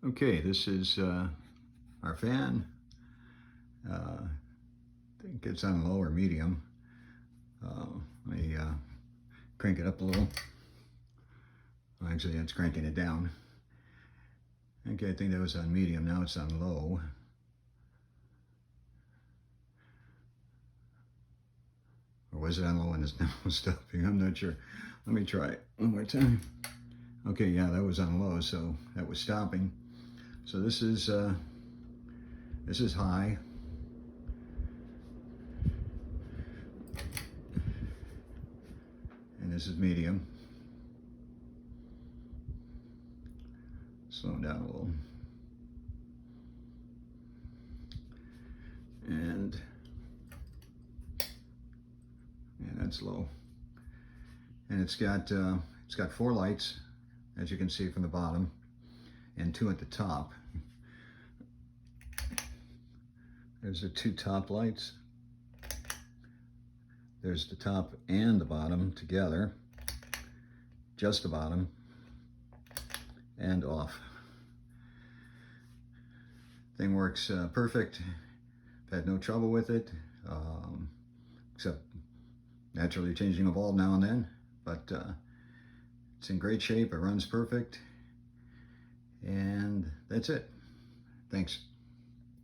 Okay, this is our fan. I think it's on low or medium. Let me crank it up a little. Well, actually, it's cranking it down. Okay, I think that was on medium. Now it's on low. Or was it on low and it's now stopping? I'm not sure. Let me try it one more time. Okay, yeah, that was on low, so that was stopping. So this is high. And this is medium. Slow down a little. And that's low. And it's got 4 lights, as you can see from the bottom, and 2 at the top. There's the 2 top lights. There's the top and the bottom together, just the bottom, and off. Thing works perfect. I've had no trouble with it, except naturally changing a bulb now and then, but it's in great shape. It runs perfect, and that's it. Thanks.